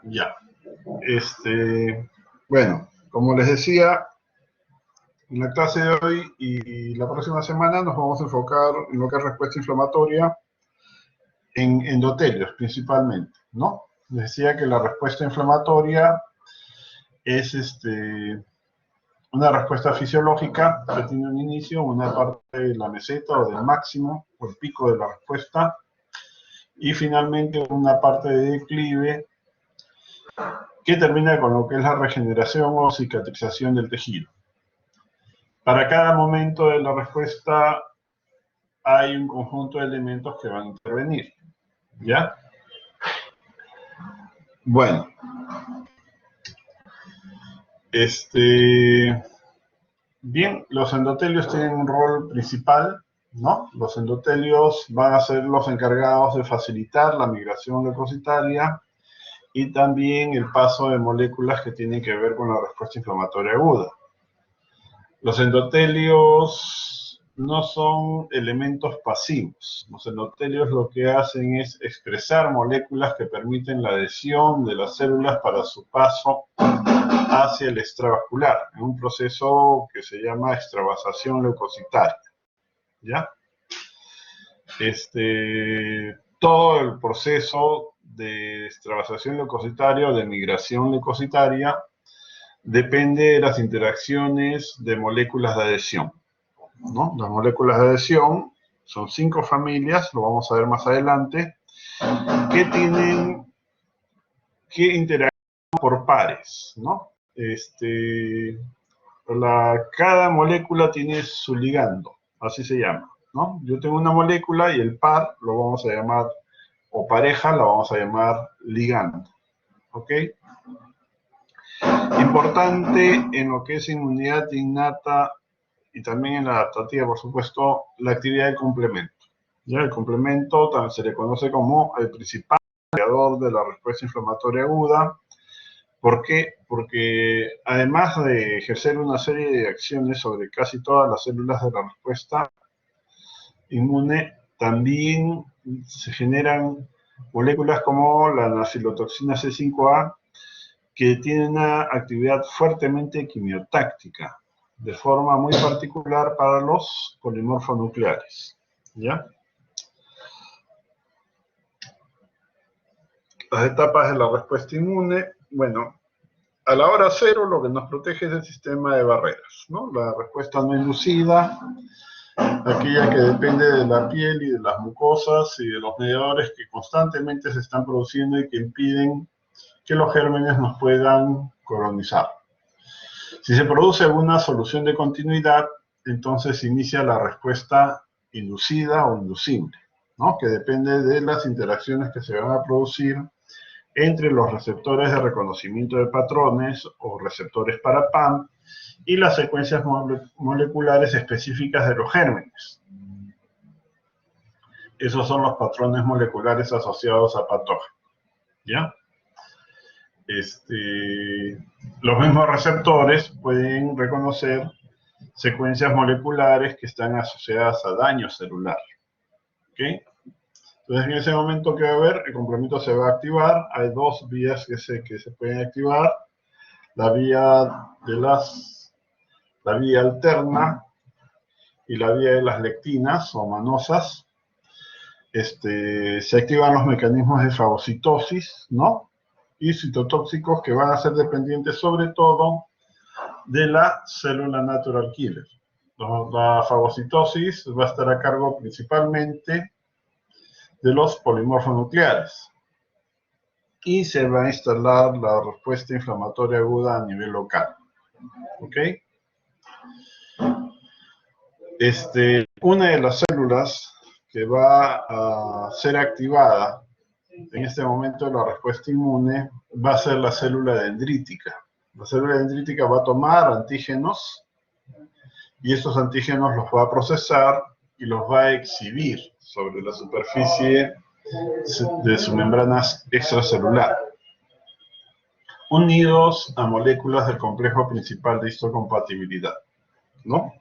Ya. Bueno, como les decía, en la clase de hoy y la próxima semana nos vamos a enfocar en lo que es respuesta inflamatoria en endotelios principalmente, ¿no? Les decía que la respuesta inflamatoria es una respuesta fisiológica que tiene un inicio, una parte de la meseta o del máximo o el pico de la respuesta, y finalmente una parte de declive que termina con lo que es la regeneración o cicatrización del tejido. Para cada momento de la respuesta hay un conjunto de elementos que van a intervenir, ¿ya? Bueno, bien, los endotelios tienen un rol principal, ¿no? Los endotelios van a ser los encargados de facilitar la migración leucocitaria y también el paso de moléculas que tienen que ver con la respuesta inflamatoria aguda. Los endotelios no son elementos pasivos. Los endotelios lo que hacen es expresar moléculas que permiten la adhesión de las células para su paso hacia el extravascular, en un proceso que se llama extravasación leucocitaria, ¿ya? Todo el proceso de extravasación leucocitaria o de migración leucocitaria depende de las interacciones de moléculas de adhesión, ¿no? Las moléculas de adhesión son 5 familias, lo vamos a ver más adelante, que tienen que interaccionar por pares, ¿no? Cada molécula tiene su ligando, así se llama, ¿no? Yo tengo una molécula y el par lo vamos a llamar, o pareja la vamos a llamar ligando, ¿ok? Importante en lo que es inmunidad innata y también en la adaptativa, por supuesto, la actividad del complemento. ¿Ya? El complemento también se le conoce como el principal mediador de la respuesta inflamatoria aguda. ¿Por qué? Porque además de ejercer una serie de acciones sobre casi todas las células de la respuesta inmune, también se generan moléculas como la nacilotoxina C5A, que tiene una actividad fuertemente quimiotáctica, de forma muy particular para los polimorfonucleares, ¿ya? Las etapas de la respuesta inmune, bueno, a la hora cero lo que nos protege es el sistema de barreras, ¿no? La respuesta no inducida, aquella que depende de la piel y de las mucosas y de los mediadores que constantemente se están produciendo y que impiden que los gérmenes nos puedan colonizar. Si se produce alguna solución de continuidad, entonces inicia la respuesta inducida o inducible, ¿no? Que depende de las interacciones que se van a producir entre los receptores de reconocimiento de patrones o receptores para PAM y las secuencias moleculares específicas de los gérmenes. Esos son los patrones moleculares asociados a patógenos, ¿ya? Los mismos receptores pueden reconocer secuencias moleculares que están asociadas a daño celular, ¿ok? Entonces, en ese momento que va a haber, el complemento se va a activar. Hay dos vías que se pueden activar. La vía alterna y la vía de las lectinas o manosas. Se activan los mecanismos de fagocitosis, ¿no? Y citotóxicos que van a ser dependientes sobre todo de la célula natural killer. La fagocitosis va a estar a cargo principalmente de los polimorfonucleares y se va a instalar la respuesta inflamatoria aguda a nivel local. ¿Ok? Una de las células que va a ser activada en este momento de la respuesta inmune va a ser la célula dendrítica. La célula dendrítica va a tomar antígenos y estos antígenos los va a procesar y los va a exhibir sobre la superficie de su membrana extracelular, unidos a moléculas del complejo principal de histocompatibilidad, ¿no?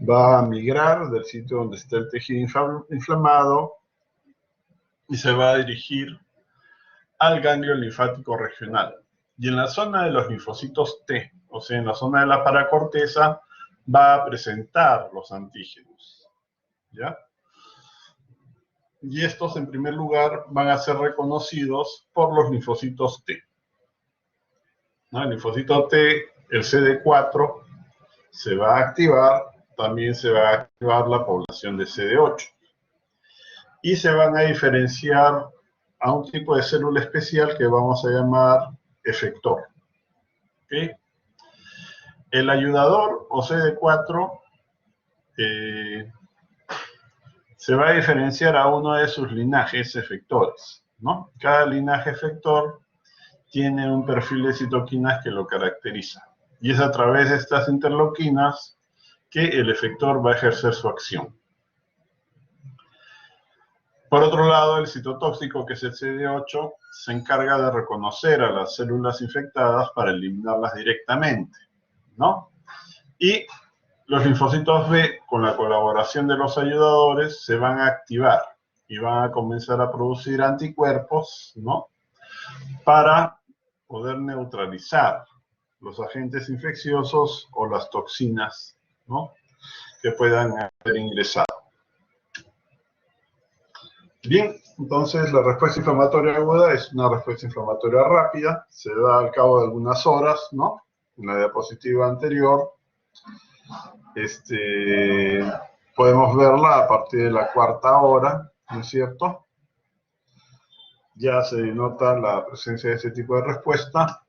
Va a migrar del sitio donde está el tejido inflamado y se va a dirigir al ganglio linfático regional. Y en la zona de los linfocitos T, o sea, en la zona de la paracorteza, va a presentar los antígenos, ¿ya? Y estos, en primer lugar, van a ser reconocidos por los linfocitos T, ¿no? El linfocito T, el CD4, se va a activar, también se va a activar la población de CD8. Y se van a diferenciar a un tipo de célula especial que vamos a llamar efector. ¿Okay? El ayudador, o CD4, se va a diferenciar a uno de sus linajes efectores, ¿no? Cada linaje efector tiene un perfil de citoquinas que lo caracteriza. Y es a través de estas interleuquinas que el efector va a ejercer su acción. Por otro lado, el citotóxico, que es el CD8, se encarga de reconocer a las células infectadas para eliminarlas directamente, ¿no? Y los linfocitos B, con la colaboración de los ayudadores, se van a activar y van a comenzar a producir anticuerpos, ¿no? Para poder neutralizar los agentes infecciosos o las toxinas, ¿no? Que puedan haber ingresado. Bien, entonces la respuesta inflamatoria aguda es una respuesta inflamatoria rápida, se da al cabo de algunas horas, ¿no? En la diapositiva anterior, podemos verla a partir de la cuarta hora, ¿no es cierto? Ya se denota la presencia de ese tipo de respuesta.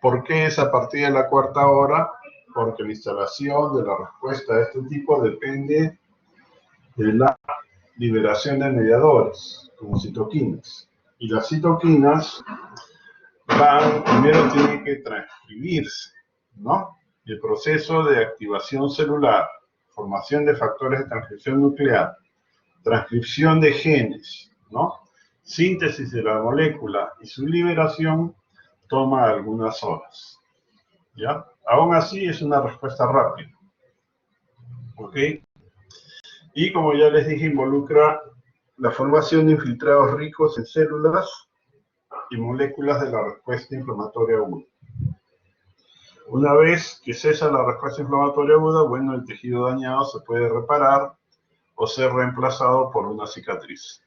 ¿Por qué es a partir de la cuarta hora? Porque la instalación de la respuesta de este tipo depende de la liberación de mediadores, como citoquinas. Y las citoquinas primero tienen que transcribirse, ¿no? Y el proceso de activación celular, formación de factores de transcripción nuclear, transcripción de genes, ¿no? Síntesis de la molécula y su liberación toma algunas horas, ¿ya? Aún así es una respuesta rápida, ¿ok? Y como ya les dije, involucra la formación de infiltrados ricos en células y moléculas de la respuesta inflamatoria aguda. Una vez que cesa la respuesta inflamatoria aguda, bueno, el tejido dañado se puede reparar o ser reemplazado por una cicatriz.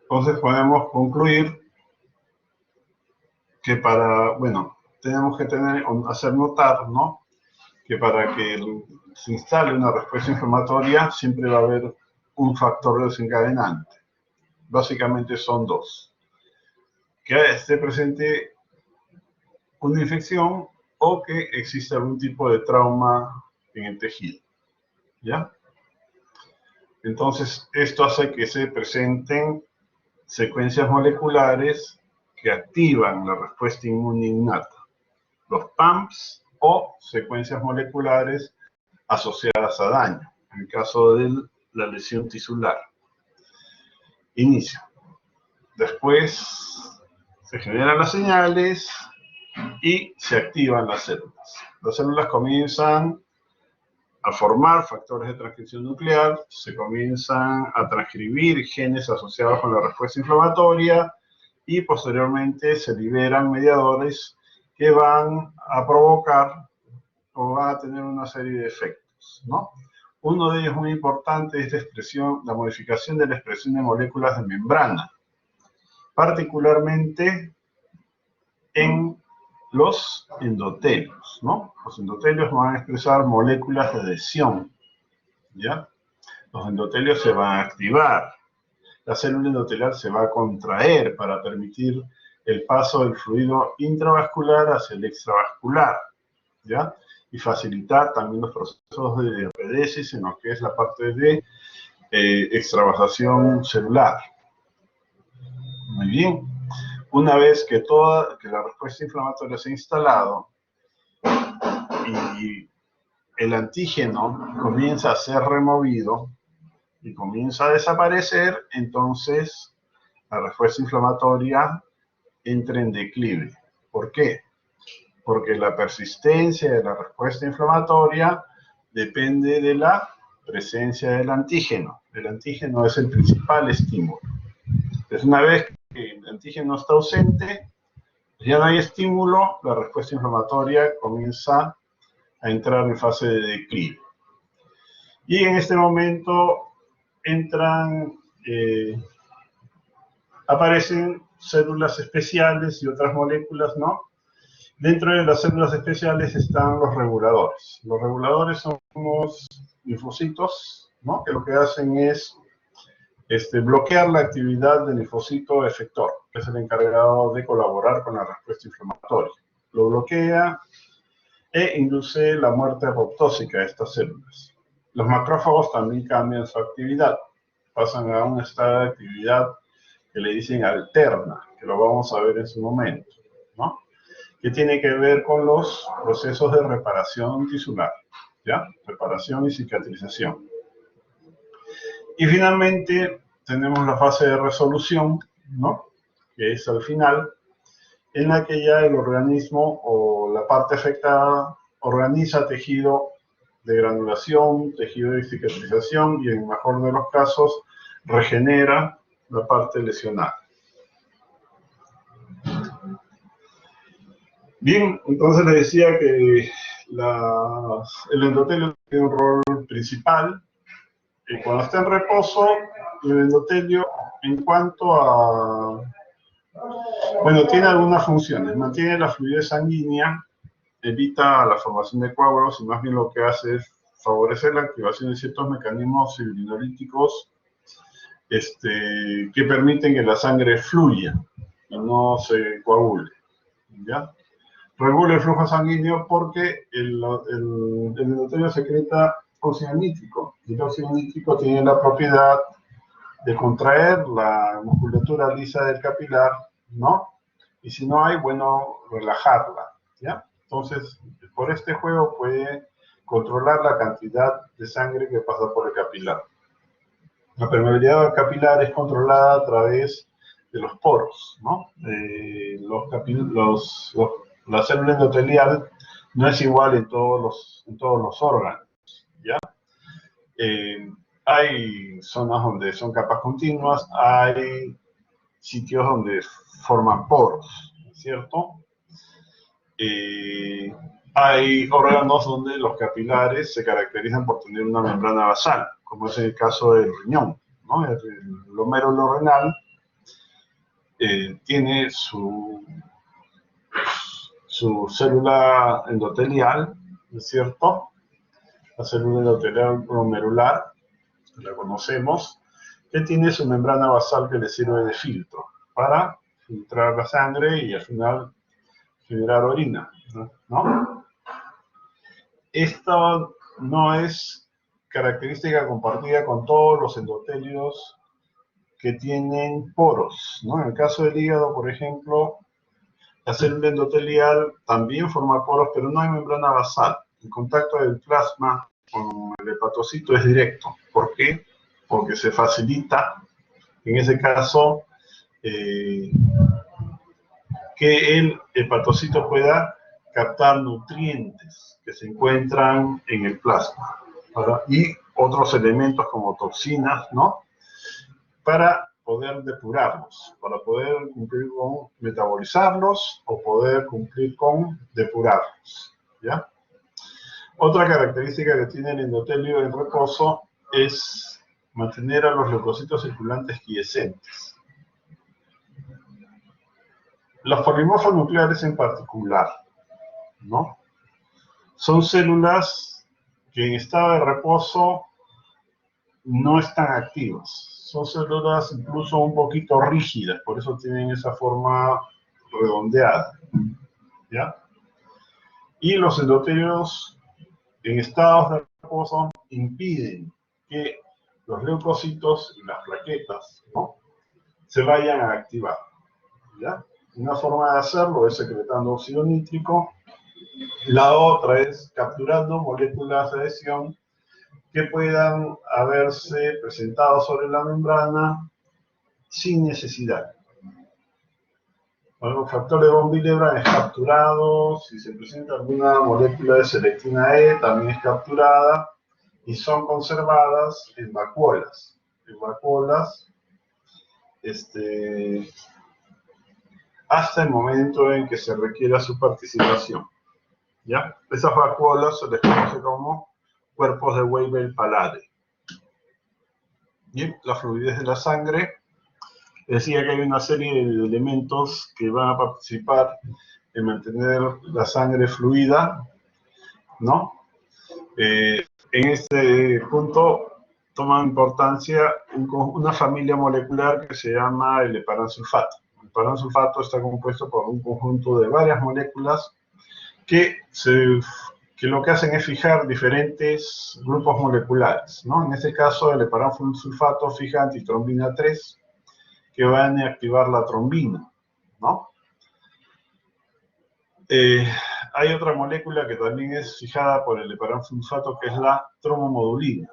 Entonces podemos concluir que tenemos que hacer notar, ¿no? Que para que se instale una respuesta inflamatoria siempre va a haber un factor desencadenante. Básicamente son dos. Que esté presente una infección o que exista algún tipo de trauma en el tejido, ¿ya? Entonces, esto hace que se presenten secuencias moleculares que activan la respuesta inmune innata, los PAMPs o secuencias moleculares asociadas a daño, en el caso de la lesión tisular. Inicio. Después se generan las señales y se activan las células. Las células comienzan a formar factores de transcripción nuclear, se comienzan a transcribir genes asociados con la respuesta inflamatoria y posteriormente se liberan mediadores que van a provocar o van a tener una serie de efectos, ¿no? Uno de ellos muy importante es la modificación de la expresión de moléculas de membrana, particularmente en los endotelios, ¿no? Los endotelios van a expresar moléculas de adhesión, ¿ya? Los endotelios se van a activar, la célula endotelial se va a contraer para permitir el paso del fluido intravascular hacia el extravascular, ¿ya? Y facilitar también los procesos de diapedesis en lo que es la parte de extravasación celular. Muy bien. Una vez que la respuesta inflamatoria se ha instalado y el antígeno comienza a ser removido y comienza a desaparecer, entonces la respuesta inflamatoria entra en declive. ¿Por qué? Porque la persistencia de la respuesta inflamatoria depende de la presencia del antígeno. El antígeno es el principal estímulo. Entonces, una vez que el antígeno está ausente, ya no hay estímulo, la respuesta inflamatoria comienza a entrar en fase de declive. Y en este momento aparecen células especiales y otras moléculas, ¿no? Dentro de las células especiales están los reguladores. Los reguladores son unos linfocitos, ¿no? Que lo que hacen es bloquear la actividad del linfocito efector, que es el encargado de colaborar con la respuesta inflamatoria. Lo bloquea e induce la muerte apoptósica de estas células. Los macrófagos también cambian su actividad, pasan a un estado de actividad que le dicen alterna, que lo vamos a ver en su momento, ¿no? Que tiene que ver con los procesos de reparación tisular, ¿ya? Reparación y cicatrización. Y finalmente tenemos la fase de resolución, ¿no? Que es al final, en la que ya el organismo o la parte afectada organiza tejido de granulación, tejido de cicatrización y en el mejor de los casos regenera la parte lesionada. Bien, entonces les decía que el endotelio tiene un rol principal. Cuando está en reposo, el endotelio, en cuanto a... Bueno, tiene algunas funciones. Mantiene la fluidez sanguínea, evita la formación de coágulos y más bien lo que hace es favorecer la activación de ciertos mecanismos fibrinolíticos que permiten que la sangre fluya y no se coagule, ¿ya? Regula el flujo sanguíneo porque el endotelio secreta óxido nítrico. Y el óxido nítrico tiene la propiedad de contraer la musculatura lisa del capilar, ¿no? Y si no hay, bueno, relajarla, ¿ya? Entonces, por este juego puede controlar la cantidad de sangre que pasa por el capilar. La permeabilidad del capilar es controlada a través de los poros, ¿no? La célula endotelial no es igual en todos los órganos, ¿ya? Hay zonas donde son capas continuas, hay sitios donde forman poros, ¿cierto? Hay órganos donde los capilares se caracterizan por tener una membrana basal, como es el caso del riñón, ¿no? El glomérulo renal tiene su célula endotelial, ¿no es cierto? La célula endotelial glomerular, la conocemos, que tiene su membrana basal que le sirve de filtro para filtrar la sangre y al final generar orina, ¿no? Esto no es característica compartida con todos los endotelios que tienen poros, ¿no? En el caso del hígado, por ejemplo, la célula endotelial también forma poros, pero no hay membrana basal. El contacto del plasma con el hepatocito es directo. ¿Por qué? Porque se facilita, en ese caso, que el hepatocito pueda captar nutrientes que se encuentran en el plasma, ¿verdad? Y otros elementos como toxinas, ¿no? Para poder depurarlos, para poder cumplir con metabolizarlos o poder cumplir con depurarlos, ¿ya? Otra característica que tiene el endotelio en reposo es mantener a los leucocitos circulantes quiescentes. Los polimorfos nucleares en particular, ¿no? Son células que en estado de reposo no están activas. Son células incluso un poquito rígidas, por eso tienen esa forma redondeada, ¿ya? Y los endotelios en estados de reposo impiden que los leucocitos y las plaquetas, ¿no?, se vayan a activar, ¿ya? Una forma de hacerlo es secretando óxido nítrico, la otra es capturando moléculas de adhesión que puedan haberse presentado sobre la membrana sin necesidad. Bueno, el factor de von Willebrand es capturado, si se presenta alguna molécula de selectina E también es capturada y son conservadas en vacuolas. En vacuolas hasta el momento en que se requiera su participación. ¿Ya? Esas vacuolas se les conoce como cuerpos de Weibel-Palade. Bien, la fluidez de la sangre. Decía que hay una serie de elementos que van a participar en mantener la sangre fluida, ¿no? En este punto toma importancia una familia molecular que se llama el heparansulfato. El heparansulfato está compuesto por un conjunto de varias moléculas que lo que hacen es fijar diferentes grupos moleculares, ¿no? En este caso, el heparansulfato fija antitrombina 3, que van a activar la trombina, ¿no? Hay otra molécula que también es fijada por el heparansulfato, que es la trombomodulina,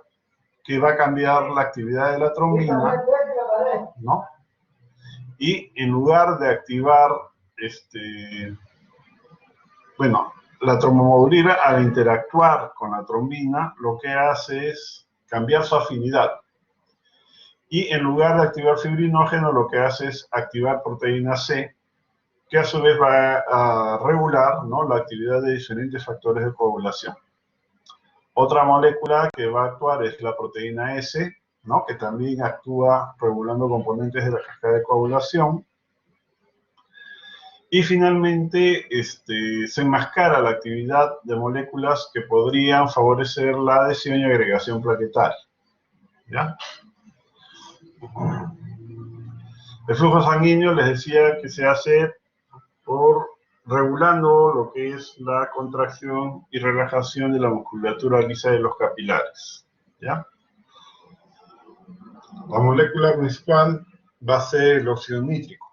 que va a cambiar la actividad de la trombina, ¿no? Y en lugar de activar, la trombomodulina, al interactuar con la trombina, lo que hace es cambiar su afinidad. Y en lugar de activar fibrinógeno, lo que hace es activar proteína C, que a su vez va a regular, ¿no?, la actividad de diferentes factores de coagulación. Otra molécula que va a actuar es la proteína S, ¿no?, que también actúa regulando componentes de la cascada de coagulación. Y finalmente se enmascara la actividad de moléculas que podrían favorecer la adhesión y agregación plaquetaria. ¿Ya? El flujo sanguíneo, les decía que se hace regulando lo que es la contracción y relajación de la musculatura lisa de los capilares. ¿Ya? La molécula principal va a ser el óxido nítrico.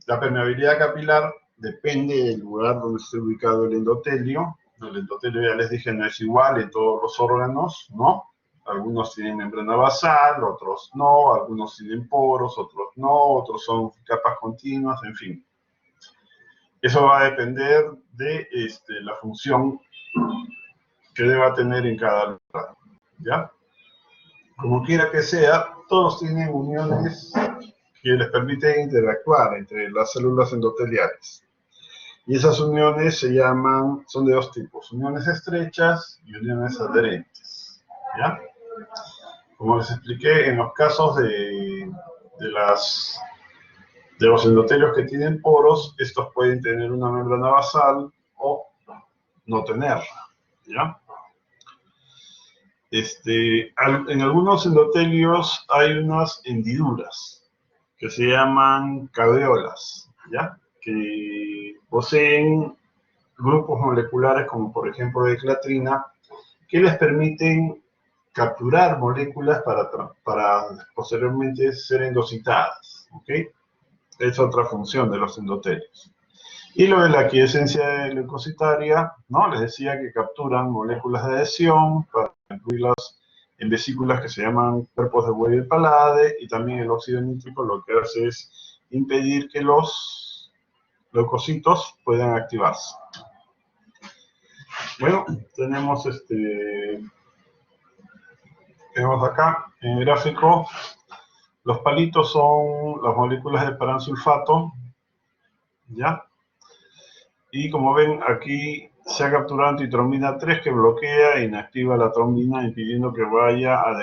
La permeabilidad capilar depende del lugar donde esté ubicado el endotelio. El endotelio, ya les dije, no es igual en todos los órganos, ¿no? Algunos tienen membrana basal, otros no, algunos tienen poros, otros no, otros son capas continuas, en fin. Eso va a depender de la función que deba tener en cada lugar, ¿ya? Como quiera que sea, todos tienen uniones que les permiten interactuar entre las células endoteliales. Y esas uniones son de dos tipos: uniones estrechas y uniones adherentes, ¿ya? Como les expliqué, en los casos de los endotelios que tienen poros, estos pueden tener una membrana basal o no tenerla, ¿ya? En algunos endotelios hay unas hendiduras que se llaman caveolas, ¿ya? Que poseen grupos moleculares como por ejemplo de clatrina, que les permiten capturar moléculas para posteriormente ser endocitadas, ¿ok? Es otra función de los endotelios. Y lo de la quiescencia leucocitaria, ¿no? Les decía que capturan moléculas de adhesión para incluirlas en vesículas que se llaman cuerpos de Weibel-Palade, y también el óxido nítrico lo que hace es impedir que los leucocitos puedan activarse. Bueno, tenemos acá en el gráfico, los palitos son las moléculas de heparansulfato, ¿ya? Y como ven, aquí se ha capturado antitrombina 3, que bloquea e inactiva la trombina, impidiendo que vaya a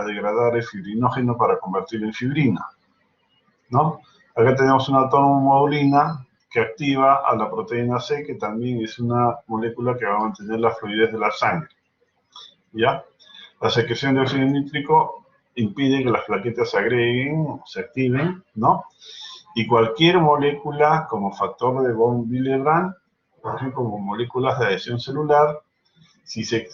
degradar el fibrinógeno para convertirlo en fibrina, ¿no? Acá tenemos una trombomodulina que activa a la proteína C, que también es una molécula que va a mantener la fluidez de la sangre, ¿ya? La secreción de óxido nítrico impide que las plaquetas se agreguen, se activen, ¿no? Y cualquier molécula como factor de von Willebrand, por ejemplo, como moléculas de adhesión celular, si se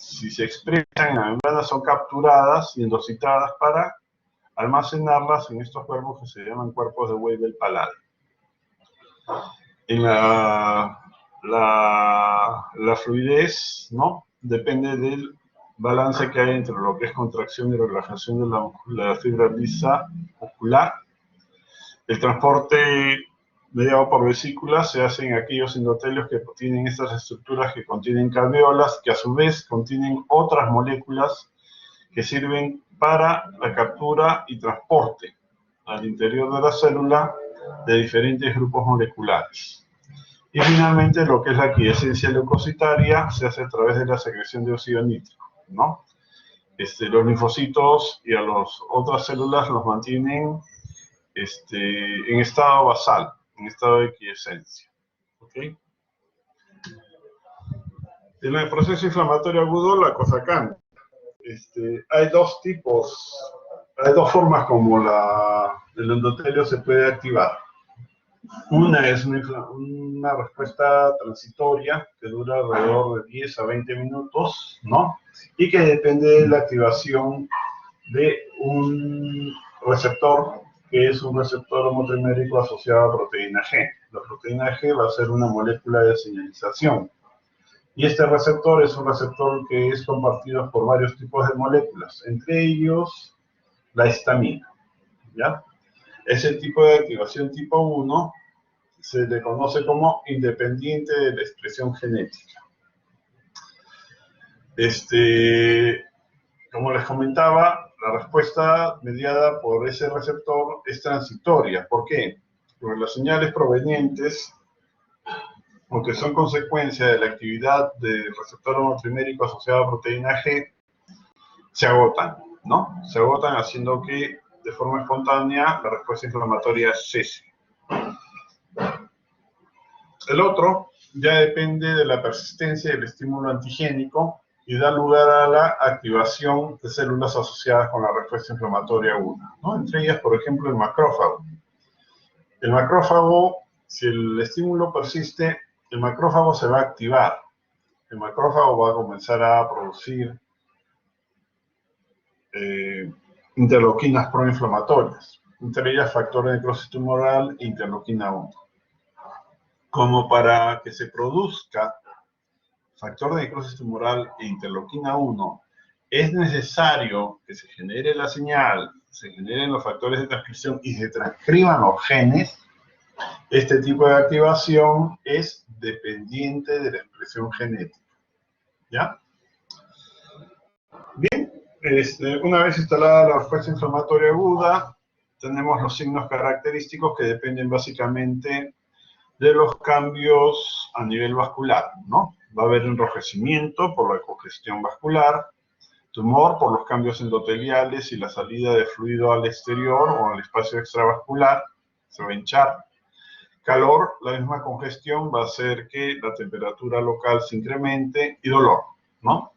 expresan en la membrana, son capturadas y endocitadas para almacenarlas en estos cuerpos que se llaman cuerpos de Weibel-Palade. En la fluidez, ¿no?, depende del balance que hay entre lo que es contracción y relajación de la fibra lisa muscular. El transporte mediado por vesículas se hace en aquellos endotelios que tienen estas estructuras que contienen caveolas, que a su vez contienen otras moléculas que sirven para la captura y transporte al interior de la célula de diferentes grupos moleculares. Y finalmente, lo que es la quiescencia leucocitaria se hace a través de la secreción de óxido nítrico, ¿no? Los linfocitos y a las otras células los mantienen en estado basal, en estado de quiescencia. ¿Okay? En el proceso inflamatorio agudo la cosa cambia. Hay dos tipos, hay dos formas como el endotelio se puede activar. Una es una respuesta transitoria que dura alrededor de 10 a 20 minutos, ¿no? Y que depende de la activación de un receptor que es un receptor homotrimérico asociado a proteína G. La proteína G va a ser una molécula de señalización. Y este receptor es un receptor que es compartido por varios tipos de moléculas, entre ellos la histamina, ¿ya? Ese tipo de activación tipo 1 se le conoce como independiente de la expresión genética. Como les comentaba, la respuesta mediada por ese receptor es transitoria. ¿Por qué? Porque las señales provenientes, aunque son consecuencia de la actividad del receptor homotrimérico asociado a proteína G, se agotan, ¿no? Se agotan haciendo que, de forma espontánea, la respuesta inflamatoria cese. El otro ya depende de la persistencia del estímulo antigénico y da lugar a la activación de células asociadas con la respuesta inflamatoria aguda, ¿no? Entre ellas, por ejemplo, el macrófago. El macrófago, si el estímulo persiste, el macrófago se va a activar. El macrófago va a comenzar a producir interleuquinas proinflamatorias, entre ellas factor de necrosis tumoral e interleuquina 1. Como para que se produzca factor de necrosis tumoral e interleuquina 1, es necesario que se genere la señal, se generen los factores de transcripción y se transcriban los genes. Este tipo de activación es dependiente de la expresión genética, ¿ya? Bien, una vez instalada la respuesta inflamatoria aguda, tenemos los signos característicos que dependen básicamente de los cambios a nivel vascular, ¿no? Va a haber enrojecimiento por la congestión vascular, tumor por los cambios endoteliales y la salida de fluido al exterior o al espacio extravascular, se va a hinchar. Calor, la misma congestión va a hacer que la temperatura local se incremente y dolor, ¿no?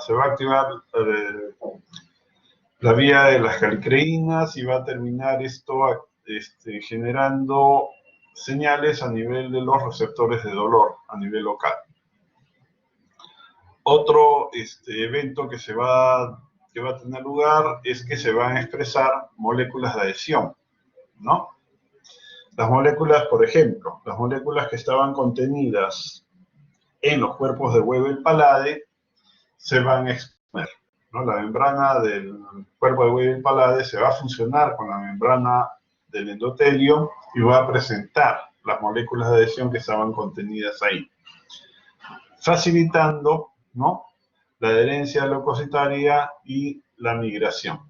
Se va a activar la vía de las calicreínas y va a terminar esto generando señales a nivel de los receptores de dolor, a nivel local. Otro evento que va a tener lugar es que se van a expresar moléculas de adhesión, ¿no? Las moléculas, por ejemplo, las moléculas que estaban contenidas en los cuerpos de Weber-Palade se van a exponer, ¿no? La membrana del cuerpo de Weber-Palade se va a fusionar con la membrana del endotelio y va a presentar las moléculas de adhesión que estaban contenidas ahí, facilitando, ¿no?, la adherencia leucocitaria y la migración,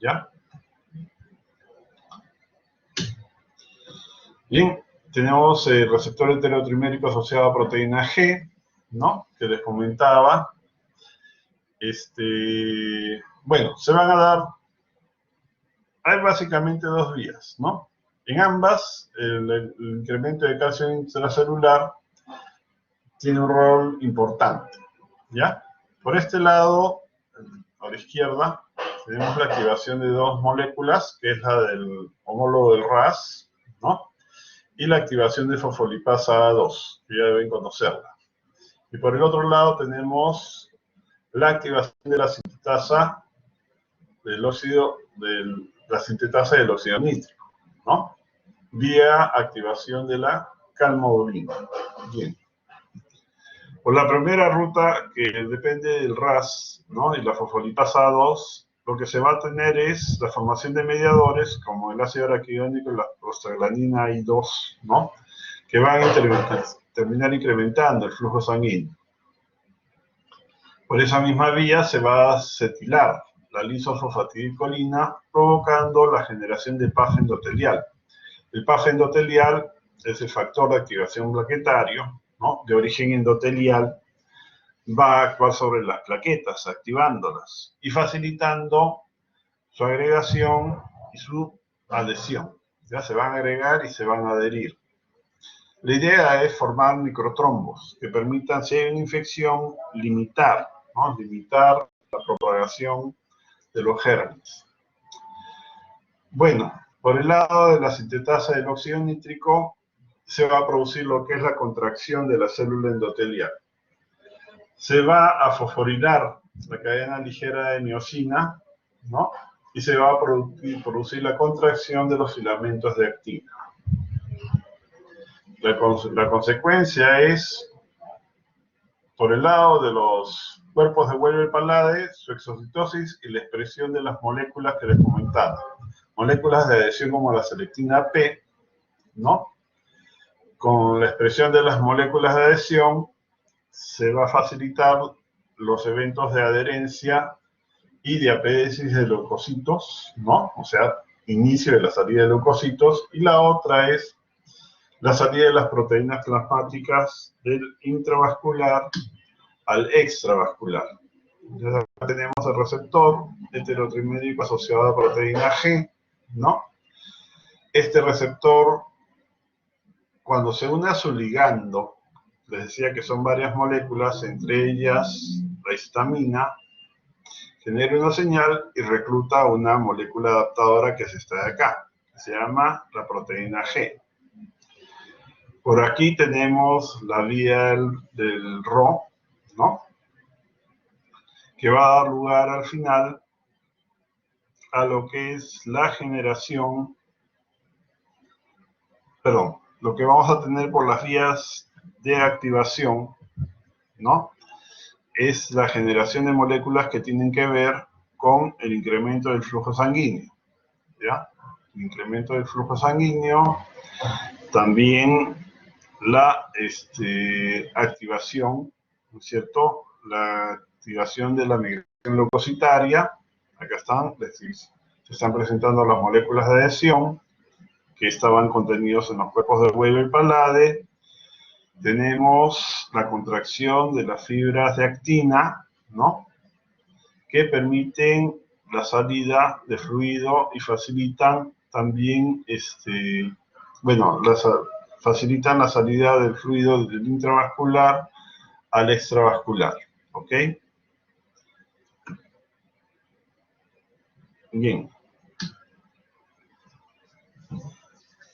¿ya? Bien, tenemos el receptor heterotrimérico asociado a proteína G, ¿no?, que les comentaba. Bueno, se van a dar, hay básicamente dos vías, ¿no? En ambas, el incremento de calcio intracelular tiene un rol importante, ¿ya? Por este lado, a la izquierda, tenemos la activación de dos moléculas, que es la del homólogo del RAS, ¿no?, y la activación de fosfolipasa 2, que ya deben conocerla. Y por el otro lado tenemos la activación de la sintetasa del óxido, la sintetasa del óxido nítrico, ¿no?, vía activación de la calmodulina. Bien. Por la primera ruta, que depende del RAS, ¿no?, y la fosfolipasa 2, lo que se va a tener es la formación de mediadores, como el ácido araquidónico y la prostaglandina I2, ¿no?, que van a terminar incrementando el flujo sanguíneo. Por esa misma vía se va a acetilar la lisofosfatidilcolina, provocando la generación de PAF endotelial. El PAF endotelial es el factor de activación plaquetario, ¿no?, de origen endotelial. Va a actuar sobre las plaquetas, activándolas y facilitando su agregación y su adhesión. Ya se van a agregar y se van a adherir. La idea es formar microtrombos que permitan, si hay una infección, limitar, ¿no?, limitar la propagación de los gérmenes. Bueno, por el lado de la sintetasa del óxido nítrico, se va a producir lo que es la contracción de la célula endotelial. Se va a fosforilar la cadena ligera de miosina, ¿no?, y se va a producir la contracción de los filamentos de actina. La consecuencia es, por el lado de los cuerpos de Weber-Palade, su exocitosis y la expresión de las moléculas que les comentaba. Moléculas de adhesión como la selectina P, ¿no? Con la expresión de las moléculas de adhesión se va a facilitar los eventos de adherencia y de apéresis de leucocitos, ¿no? O sea, inicio de la salida de leucocitos. Y la otra es la salida de las proteínas plasmáticas del intravascular al extravascular. Entonces acá tenemos el receptor heterotrimérico asociado a proteína G, ¿no? Este receptor, cuando se une a su ligando, les decía que son varias moléculas, entre ellas la histamina, genera una señal y recluta una molécula adaptadora que es esta de acá, que se llama la proteína G. Por aquí tenemos la vía del Rho, ¿no?, que va a dar lugar al final a lo que es la generación, perdón, lo que vamos a tener por las vías de activación, ¿no?, es la generación de moléculas que tienen que ver con el incremento del flujo sanguíneo, ¿ya? El incremento del flujo sanguíneo, también la activación, ¿no es cierto?, la activación de la migración leucocitaria. Acá están, se están presentando las moléculas de adhesión que estaban contenidos en los cuerpos de Weber-Palade. Tenemos la contracción de las fibras de actina, ¿no?, que permiten la salida de fluido y facilitan también, facilitan la salida del fluido del intravascular al extravascular, ¿ok? Bien.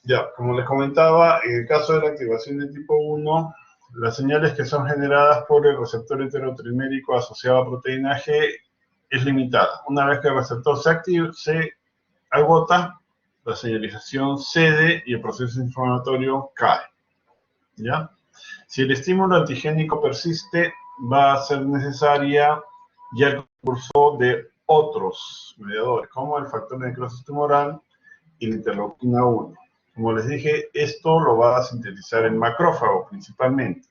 Ya, como les comentaba, en el caso de la activación de tipo 1, las señales que son generadas por el receptor heterotrimérico asociado a proteína G es limitada. Una vez que el receptor se agota, la señalización cede y el proceso inflamatorio cae, ¿ya? Si el estímulo antigénico persiste, va a ser necesaria ya el curso de otros mediadores, como el factor de necrosis tumoral y la interleuquina 1. Como les dije, esto lo va a sintetizar el macrófago principalmente.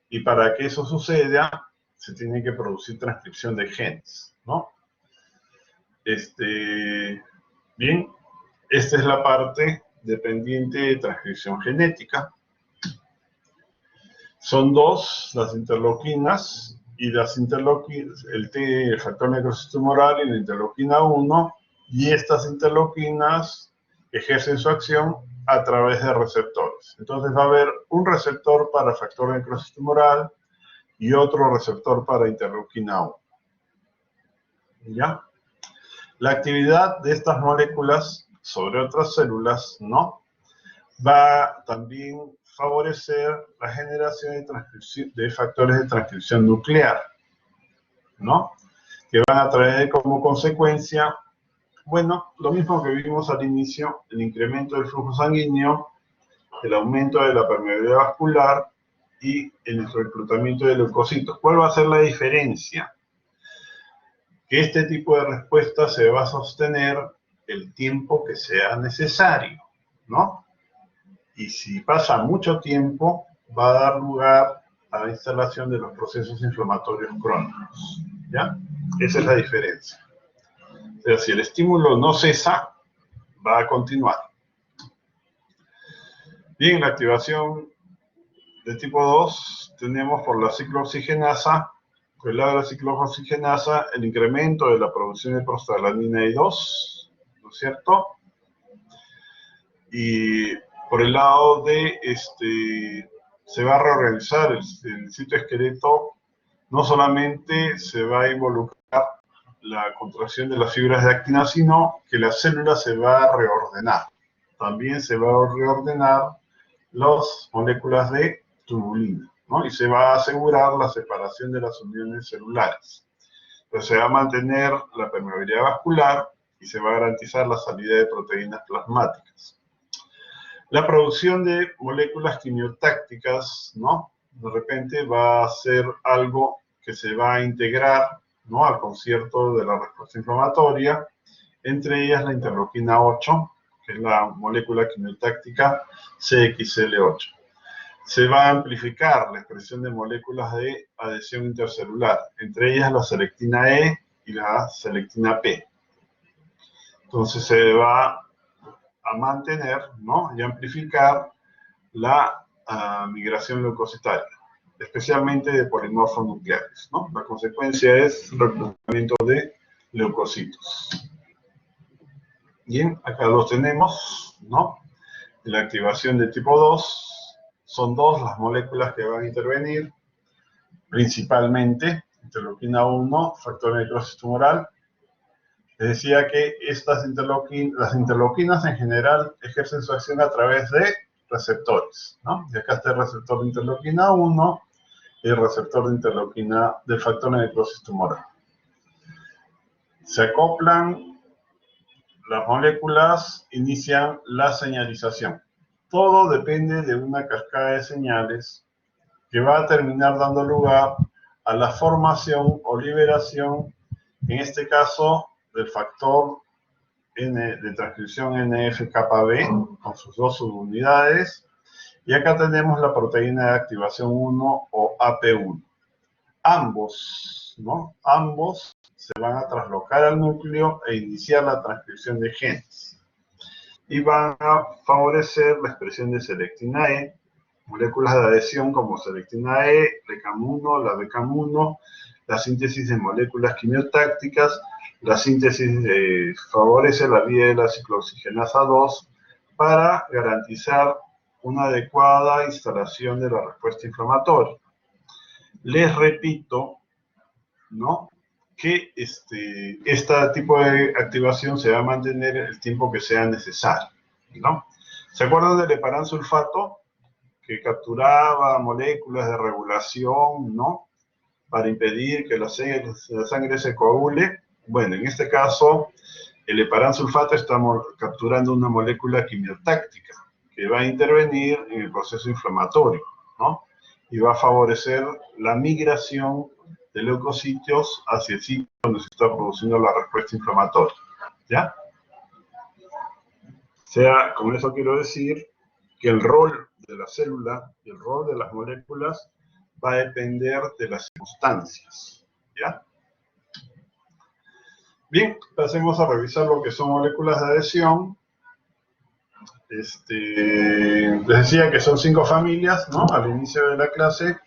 Y para que eso suceda, se tiene que producir transcripción de genes, ¿no? Bien, esta es la parte dependiente de transcripción genética. Son dos las interleuquinas, y las interleuquinas, el factor necrosis tumoral y la interleuquina 1, y estas interleuquinas ejercen su acción a través de receptores. Entonces va a haber un receptor para factor de necrosis tumoral y otro receptor para interleuquina 1. ¿Ya? La actividad de estas moléculas sobre otras células, ¿no?, va también favorecer la generación de factores de transcripción nuclear, ¿no?, que van a traer como consecuencia, bueno, lo mismo que vimos al inicio, el incremento del flujo sanguíneo, el aumento de la permeabilidad vascular y el reclutamiento de leucocitos. ¿Cuál va a ser la diferencia? Que este tipo de respuesta se va a sostener el tiempo que sea necesario, ¿no? Y si pasa mucho tiempo, va a dar lugar a la instalación de los procesos inflamatorios crónicos, ¿ya? Esa es la diferencia. O sea, si el estímulo no cesa, va a continuar. Bien, la activación de tipo 2 tenemos por la ciclooxigenasa, por el lado de la ciclooxigenasa, el incremento de la producción de prostaglandina I2, ¿no es cierto? Y por el lado de, se va a reorganizar el citoesqueleto, no solamente se va a involucrar la contracción de las fibras de actina, sino que la célula se va a reordenar. También se va a reordenar las moléculas de tubulina, ¿no? Y se va a asegurar la separación de las uniones celulares. Entonces se va a mantener la permeabilidad vascular y se va a garantizar la salida de proteínas plasmáticas. La producción de moléculas quimiotácticas, ¿no? De repente va a ser algo que se va a integrar, ¿no?, al concierto de la respuesta inflamatoria, entre ellas la interleuquina 8, que es la molécula quimiotáctica CXL8. Se va a amplificar la expresión de moléculas de adhesión intercelular, entre ellas la selectina E y la selectina P. Entonces se va a mantener, ¿no?, y amplificar la migración leucocitaria, especialmente de polimorfos nucleares, ¿no? La consecuencia es el reclutamiento de leucocitos. Bien, acá los tenemos, ¿no? La activación de tipo 2, son dos las moléculas que van a intervenir, principalmente interleuquina 1, factor de necrosis tumoral. Les decía que las interleuquinas en general ejercen su acción a través de receptores, ¿no? Y acá está el receptor de interleuquina 1 y el receptor de interleuquina del factor de necrosis tumoral. Se acoplan las moléculas, inician la señalización. Todo depende de una cascada de señales que va a terminar dando lugar a la formación o liberación, en este caso, del factor de transcripción NF-κB con sus dos subunidades, y acá tenemos la proteína de activación 1 o AP1. Ambos, ¿no? Ambos se van a traslocar al núcleo e iniciar la transcripción de genes. Y van a favorecer la expresión de selectina E, moléculas de adhesión como selectina E, LECAM1, la BCAM1, la síntesis de moléculas quimiotácticas. La síntesis favorece la vía de la ciclooxigenasa 2 para garantizar una adecuada instalación de la respuesta inflamatoria. Les repito, ¿no?, que este tipo de activación se va a mantener el tiempo que sea necesario, ¿no? ¿Se acuerdan del heparansulfato? Que capturaba moléculas de regulación, ¿no?, para impedir que la sangre se coagule. Bueno, en este caso, el heparansulfato está capturando una molécula quimiotáctica que va a intervenir en el proceso inflamatorio, ¿no?, y va a favorecer la migración de leucocitos hacia el sitio donde se está produciendo la respuesta inflamatoria, ¿ya? O sea, con eso quiero decir que el rol de la célula y el rol de las moléculas va a depender de las circunstancias, ¿ya? Bien, pasemos a revisar lo que son moléculas de adhesión. Les decía que son 5 familias, ¿no?, al inicio de la clase,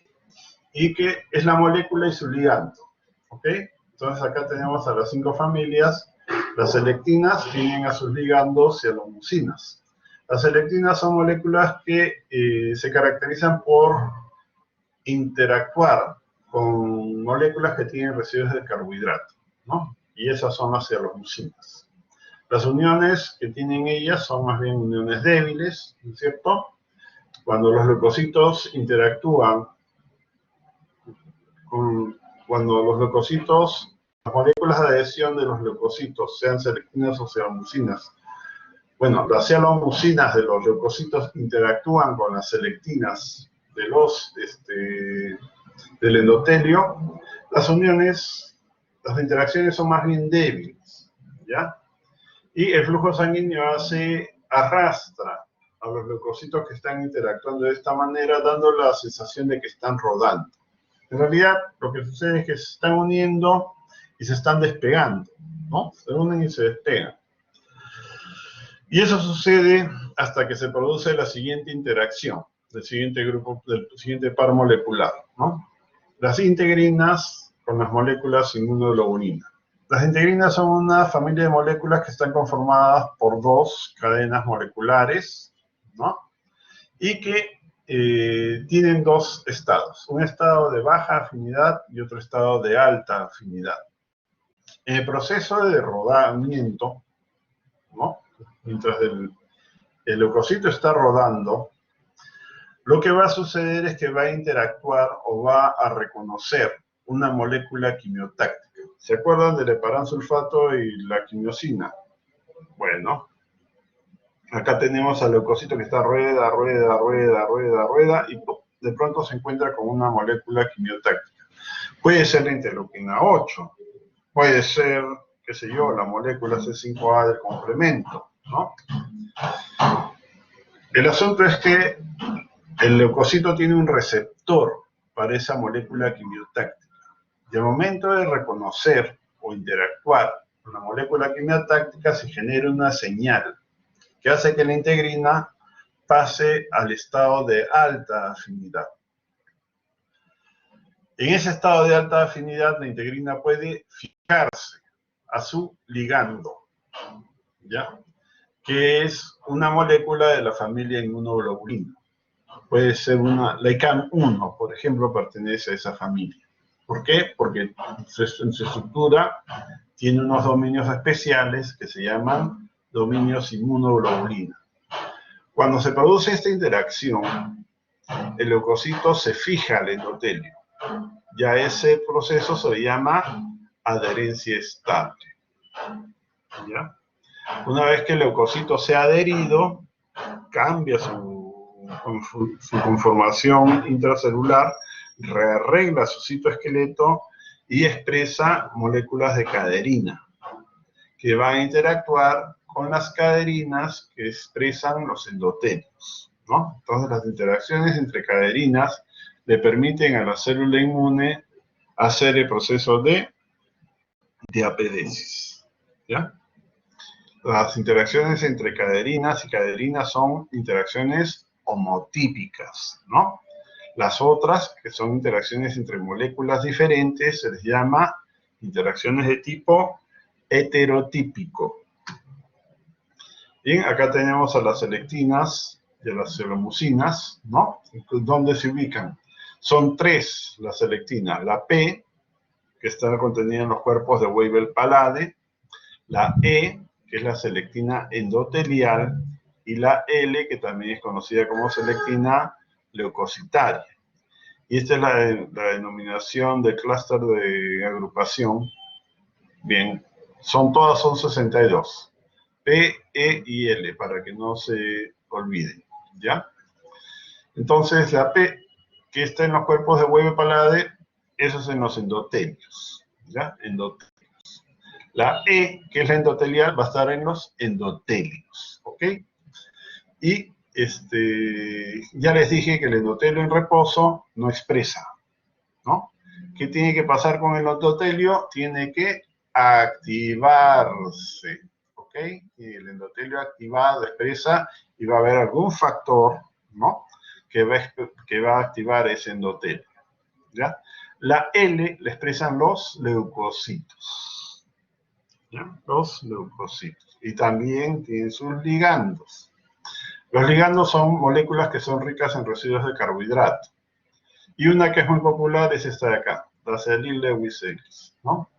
y que es la molécula y su ligando, ¿ok? Entonces acá tenemos a las 5 familias. Las selectinas tienen a sus ligandos y a las mucinas. Las selectinas son moléculas que se caracterizan por interactuar con moléculas que tienen residuos de carbohidrato, ¿no? Y esas son las celulomucinas. Las uniones que tienen ellas son más bien uniones débiles, ¿no es cierto? Cuando los leucocitos interactúan cuando los leucocitos, las moléculas de adhesión de los leucocitos, sean selectinas o celomucinas, bueno, las celomucinas de los leucocitos interactúan con las selectinas de del endotelio, las interacciones son más bien débiles, ¿ya? Y el flujo sanguíneo arrastra a los leucocitos que están interactuando de esta manera, dando la sensación de que están rodando. En realidad, lo que sucede es que se están uniendo y se están despegando, ¿no? Se unen y se despegan. Y eso sucede hasta que se produce la siguiente interacción del siguiente grupo, del siguiente par molecular, ¿no? Las integrinas con las moléculas inmunoglobulina. Las integrinas son una familia de moléculas que están conformadas por dos cadenas moleculares, ¿no? Y que tienen dos estados, un estado de baja afinidad y otro estado de alta afinidad. En el proceso de rodamiento, ¿no? Mientras el leucocito está rodando, lo que va a suceder es que va a interactuar o va a reconocer una molécula quimiotáctica. ¿Se acuerdan del heparansulfato y la quimiosina? Bueno, acá tenemos al leucocito que está rueda, y de pronto se encuentra con una molécula quimiotáctica. Puede ser la interleuquina 8, puede ser, qué sé yo, la molécula C5A del complemento, ¿no? El asunto es que el leucocito tiene un receptor para esa molécula quimiotáctica. Y al momento de reconocer o interactuar con la molécula quimiotáctica se genera una señal que hace que la integrina pase al estado de alta afinidad. En ese estado de alta afinidad, la integrina puede fijarse a su ligando, ¿ya? Que es una molécula de la familia inmunoglobulina. Puede ser la ICAM1, por ejemplo, pertenece a esa familia. ¿Por qué? Porque en su estructura tiene unos dominios especiales que se llaman dominios inmunoglobulina. Cuando se produce esta interacción, el leucocito se fija al endotelio. Ya ese proceso se llama adherencia estable. ¿Ya? Una vez que el leucocito se ha adherido, cambia su conformación intracelular, rearregla su citoesqueleto y expresa moléculas de caderina que van a interactuar con las caderinas que expresan los endotelios, ¿no? Entonces las interacciones entre caderinas le permiten a la célula inmune hacer el proceso de diapedesis, ¿ya? Las interacciones entre caderinas y caderinas son interacciones homotípicas, ¿no? Las otras, que son interacciones entre moléculas diferentes, se les llama interacciones de tipo heterotípico. Bien, acá tenemos a las selectinas y a las celomucinas, ¿no? ¿Dónde se ubican? Son tres las selectinas. La P, que está contenida en los cuerpos de Weibel-Palade, la E, que es la selectina endotelial, y la L, que también es conocida como selectina leucocitaria. Y esta es la denominación del clúster de agrupación. Bien, todas son 62. P, E y L, para que no se olviden, ¿ya? Entonces, la P, que está en los cuerpos de Weibel-Palade, eso es en los endotelios, ¿ya? Endotelios. La E, que es la endotelial, va a estar en los endotelios, ¿ok? Y ya les dije que el endotelio en reposo no expresa, ¿no? ¿Qué tiene que pasar con el endotelio? Tiene que activarse, ¿ok? Y el endotelio activado expresa y va a haber algún factor, ¿no? Que va a activar ese endotelio, ¿ya? La L la expresan los leucocitos, ¿ya? Los leucocitos. Y también tienen sus ligandos. Los ligandos son moléculas que son ricas en residuos de carbohidrato. Y una que es muy popular es esta de acá, la Lewis X, ¿no?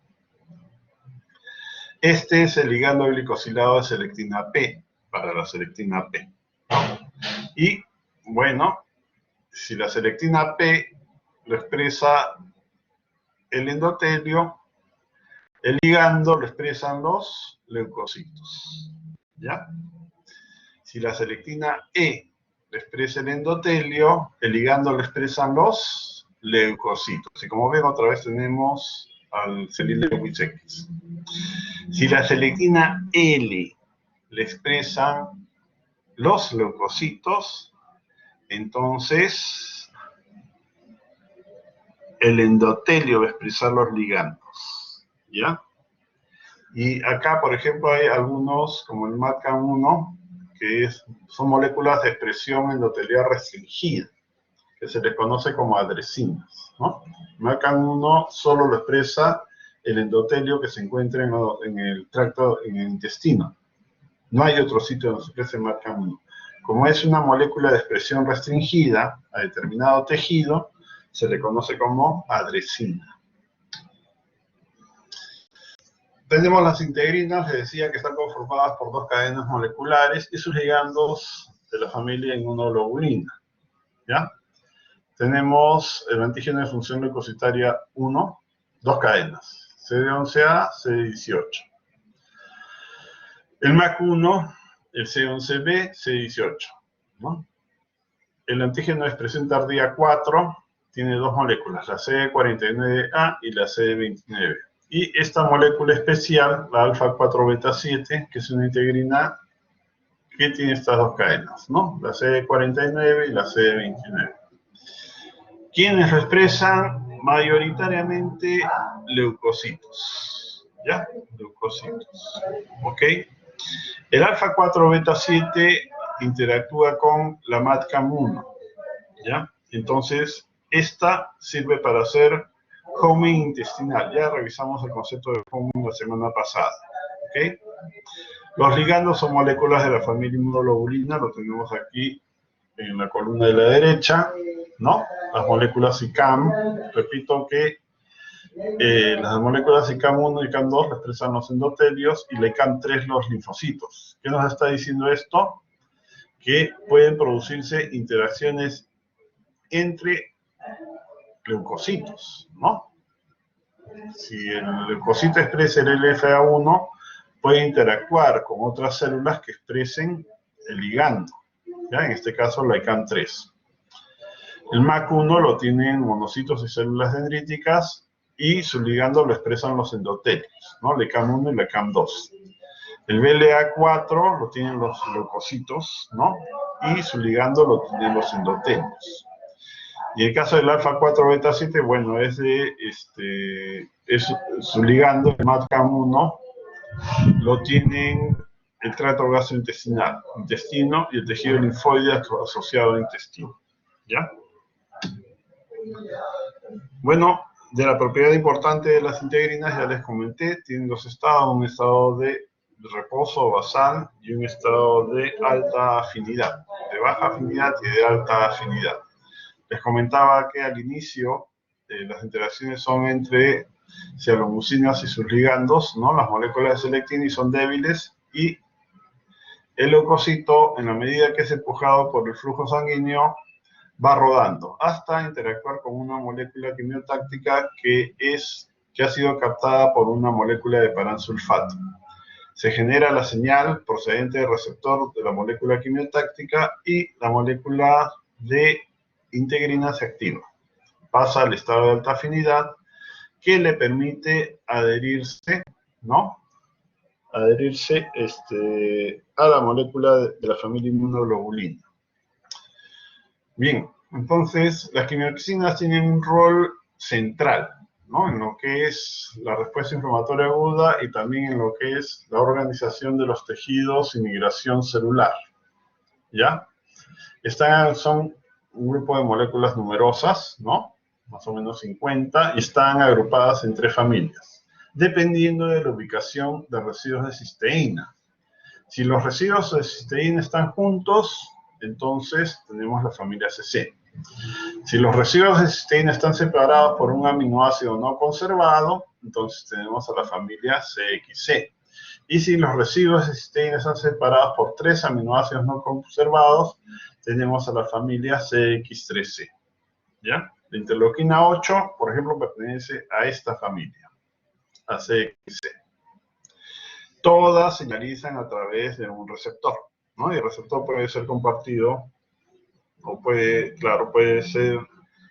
Este es el ligando glicosilado de selectina P, para la selectina P. Y, bueno, si la selectina P lo expresa el endotelio, el ligando lo expresan los leucocitos, ¿ya? Si la selectina E lo expresa el endotelio, el ligando lo expresan los leucocitos. Y como ven, otra vez tenemos al Lewis X. Si la selectina L le expresan los leucocitos, entonces el endotelio va a expresar los ligandos, ¿ya? Y acá, por ejemplo, hay algunos, como el MACA1, que son moléculas de expresión endotelial restringida, que se les conoce como adresinas, ¿no? MACA1 solo lo expresa el endotelio que se encuentra en el tracto, en el intestino. No hay otro sitio donde se exprese MACA1. Como es una molécula de expresión restringida a determinado tejido, se le conoce como adresina. Tenemos las integrinas, les decía que están conformadas por dos cadenas moleculares y sus ligandos de la familia inmunoglobulina, ¿ya? Tenemos el antígeno de función leucocitaria 1, dos cadenas, CD11A, CD18. El MAC1, el C11B, C18, ¿no? El antígeno de expresión tardía 4 tiene dos moléculas, la CD49A y la CD29. Y esta molécula especial, la alfa-4-beta-7, que es una integrina que tiene estas dos cadenas, ¿no? La CD49 y la CD29. ¿Quiénes lo expresan? Mayoritariamente leucocitos, ¿ya? Leucocitos, ¿ok? El alfa-4-beta-7 interactúa con la MADCAM1, ¿ya? Entonces, esta sirve para hacer homing intestinal. Ya revisamos el concepto de homing la semana pasada, ¿ok? Los ligandos son moléculas de la familia inmunoglobulina, lo tenemos aquí en la columna de la derecha, ¿no? Las moléculas ICAM, repito que las moléculas ICAM1 y ICAM2 expresan los endotelios y la ICAM3 los linfocitos. ¿Qué nos está diciendo esto? Que pueden producirse interacciones entre leucocitos, ¿no? Si el leucocito expresa el LFA1, puede interactuar con otras células que expresen el ligando, ¿ya? En este caso la ICAM3. El MAC1 lo tienen monocitos y células dendríticas y su ligando lo expresan los endotelios, ¿no? La ICAM1 y la ICAM2. El BLA4 lo tienen los leucocitos, ¿no? Y su ligando lo tienen los endotelios. Y el caso del alfa-4-beta-7, bueno, es su ligando, el MADCAM1, lo tienen el tracto gastrointestinal, intestino y el tejido linfoide asociado al intestino, ¿ya? Bueno, de la propiedad importante de las integrinas ya les comenté, tienen dos estados, un estado de reposo basal y un estado de alta afinidad, de baja afinidad y de alta afinidad. Les comentaba que al inicio las interacciones son entre cialomucinas y sus ligandos, ¿no? Las moléculas de selectina y son débiles y el leucocito, en la medida que es empujado por el flujo sanguíneo, va rodando hasta interactuar con una molécula quimiotáctica que ha sido captada por una molécula de paransulfato. Se genera la señal procedente del receptor de la molécula quimiotáctica y la molécula de integrina se activa. Pasa al estado de alta afinidad que le permite adherirse, ¿no? Adherirse a la molécula de la familia inmunoglobulina. Bien, entonces las quimioxinas tienen un rol central, ¿no? En lo que es la respuesta inflamatoria aguda y también en lo que es la organización de los tejidos y migración celular, ¿ya? Son un grupo de moléculas numerosas, ¿no? Más o menos 50, y están agrupadas en 3 familias, dependiendo de la ubicación de residuos de cisteína. Si los residuos de cisteína están juntos, entonces tenemos la familia CC. Si los residuos de cisteína están separados por un aminoácido no conservado, entonces tenemos a la familia CXC. Y si los residuos de cisteína están separados por 3 aminoácidos no conservados, tenemos a la familia CX3C, ¿ya? La interleuquina 8, por ejemplo, pertenece a esta familia, a CXC. Todas señalizan a través de un receptor, ¿no? Y el receptor puede ser compartido, o puede ser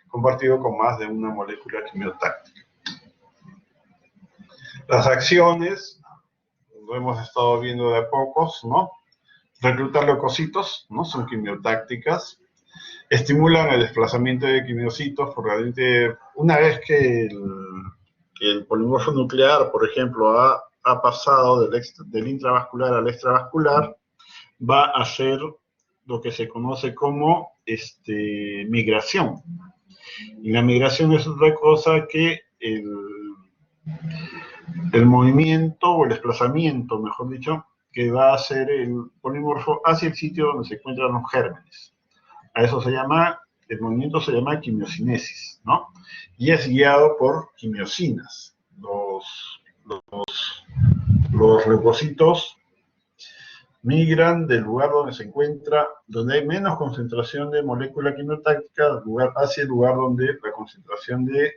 compartido con más de una molécula quimiotáctica. Las acciones, lo hemos estado viendo de a pocos, ¿no? Reclutar leucocitos, ¿no? Son quimiotácticas. Estimulan el desplazamiento de quimiocitos, porque una vez que el polimorfo nuclear, por ejemplo, ha ha pasado del intravascular al extravascular, va a hacer lo que se conoce como migración. Y la migración es otra cosa que el movimiento o el desplazamiento, mejor dicho, que va a hacer el polimorfo hacia el sitio donde se encuentran los gérmenes. A eso se llama, el movimiento se llama quimiocinesis, ¿no? Y es guiado por quimiosinas. Los leucocitos migran del lugar donde se encuentra, donde hay menos concentración de molécula quimiotáctica, hacia el lugar donde la concentración de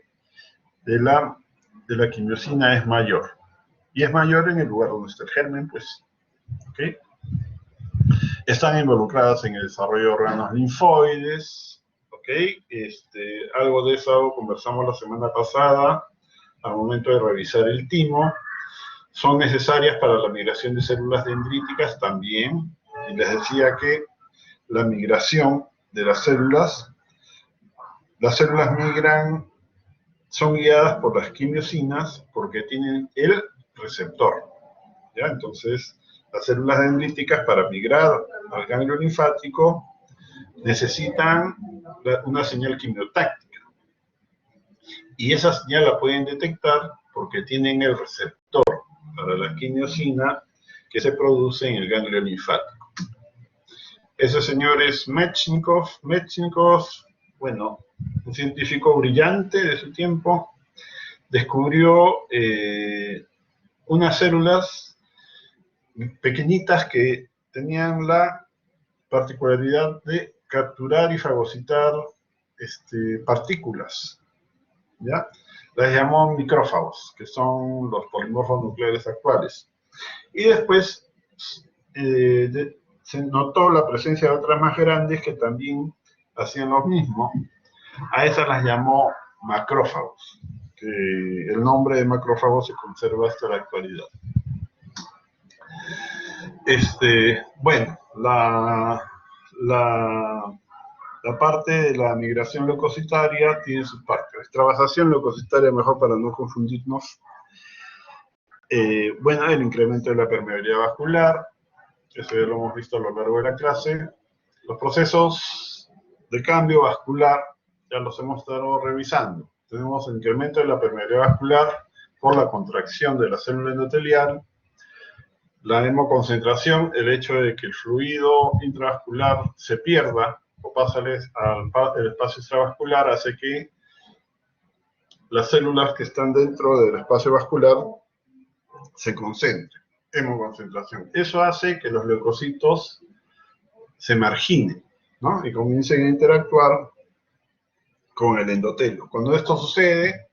la quimiosina es mayor. Y es mayor en el lugar donde está el germen, pues, ¿ok? Están involucradas en el desarrollo de órganos linfoides, ¿ok? Algo de eso conversamos la semana pasada, al momento de revisar el timo. Son necesarias para la migración de células dendríticas también. Y les decía que la migración de las células migran, son guiadas por las quimiosinas porque tienen el receptor, ¿ya? Entonces, las células dendríticas para migrar al ganglio linfático necesitan una señal quimiotáctica. Y esa señal la pueden detectar porque tienen el receptor para la quimiosina que se produce en el ganglio linfático. Ese señor es Metchnikoff. Metchnikoff, bueno, un científico brillante de su tiempo, descubrió unas células pequeñitas que tenían la particularidad de capturar y fagocitar partículas, ¿ya? Las llamó micrófagos, que son los polimorfos nucleares actuales. Y después se notó la presencia de otras más grandes que también hacían lo mismo. A esas las llamó macrófagos, que el nombre de macrófagos se conserva hasta la actualidad. Bueno, la parte de la migración leucocitaria tiene sus partes. Extravasación leucocitaria, mejor para no confundirnos. Bueno, el incremento de la permeabilidad vascular, eso ya lo hemos visto a lo largo de la clase. Los procesos de cambio vascular ya los hemos estado revisando. Tenemos el incremento de la permeabilidad vascular por la contracción de la célula endotelial, la hemoconcentración, el hecho de que el fluido intravascular se pierda o pasa al espacio extravascular hace que las células que están dentro del espacio vascular se concentren. Hemoconcentración. Eso hace que los leucocitos se marginen, ¿no? Y comiencen a interactuar con el endotelio. Cuando esto sucede,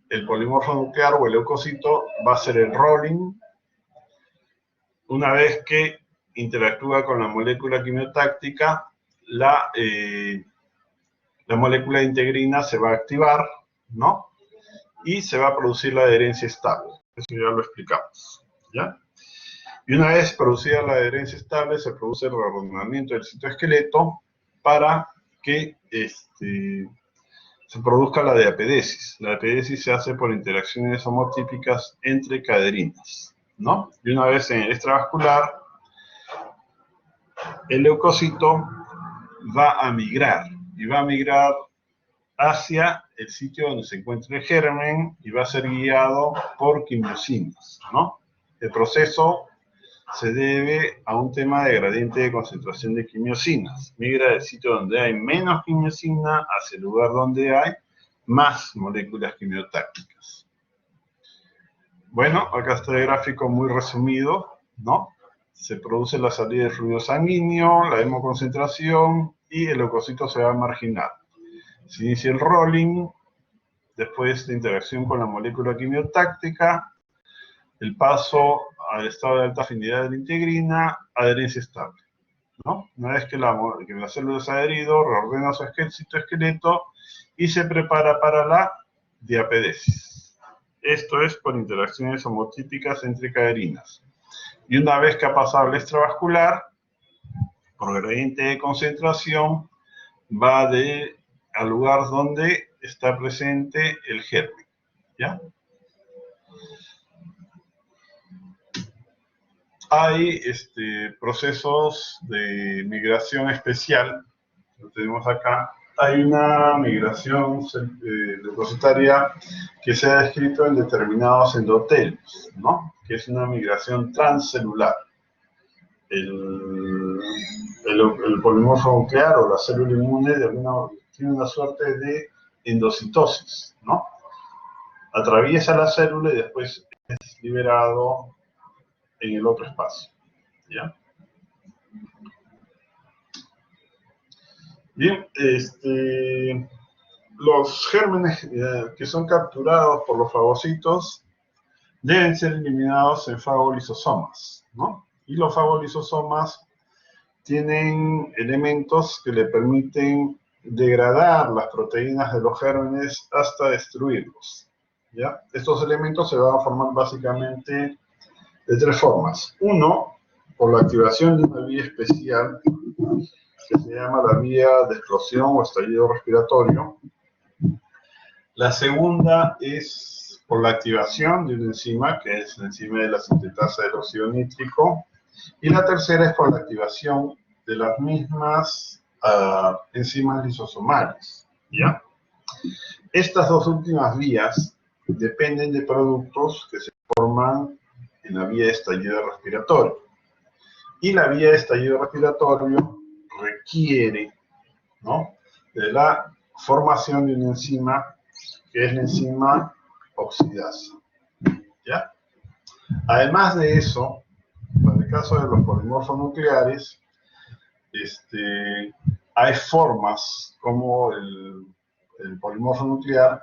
el polimorfo nuclear o el leucocito va a hacer el rolling. Una vez que interactúa con la molécula quimiotáctica, la molécula de integrina se va a activar, ¿no? Y se va a producir la adherencia estable. Eso ya lo explicamos, ¿ya? Y una vez producida la adherencia estable, se produce el reordenamiento del citoesqueleto para que se produzca la diapedesis. La diapedesis se hace por interacciones homotípicas entre caderinas, ¿no? Y una vez en el extravascular, el leucocito va a migrar, y va a migrar hacia el sitio donde se encuentra el germen, y va a ser guiado por quimiosinas, ¿no? El proceso se debe a un tema de gradiente de concentración de quimiosinas. Migra del sitio donde hay menos quimiosina hacia el lugar donde hay más moléculas quimiotácticas. Bueno, acá está el gráfico muy resumido, ¿no? Se produce la salida del fluido sanguíneo, la hemoconcentración y el leucocito se va a marginar. Se inicia el rolling, después de interacción con la molécula quimiotáctica, el paso al estado de alta afinidad de la integrina, adherencia estable, ¿no? Una vez que la célula se ha adherido, reordena su citoesqueleto y se prepara para la diapedesis. Esto es por interacciones homotípicas entre caderinas. Y una vez que ha pasado el extravascular, por gradiente de concentración, va al lugar donde está presente el germen, ¿ya? hay procesos de migración especial. Lo tenemos acá. Hay una migración leucocitaria que se ha descrito en determinados endotelios, ¿no? Que es una migración transcelular. El polimorfo nuclear o la célula inmune tiene una suerte de endocitosis, ¿no? Atraviesa la célula y después es liberado en el otro espacio, ¿ya? Bien, los gérmenes que son capturados por los fagocitos deben ser eliminados en fagolisosomas, ¿no? Y los fagolisosomas tienen elementos que le permiten degradar las proteínas de los gérmenes hasta destruirlos, ¿ya? Estos elementos se van a formar básicamente de tres formas. Uno, por la activación de una vía especial que se llama la vía de explosión o estallido respiratorio. La segunda es por la activación de una enzima, que es la enzima de la sintetasa del óxido nítrico. Y la tercera es por la activación de las mismas enzimas lisosomales, ¿ya? Estas dos últimas vías dependen de productos que se forman en la vía de estallido respiratorio. Y la vía de estallido respiratorio requiere, ¿no?, de la formación de una enzima que es la enzima oxidasa, ¿ya? Además de eso, en el caso de los polimorfos nucleares, hay formas como el polimorfo nuclear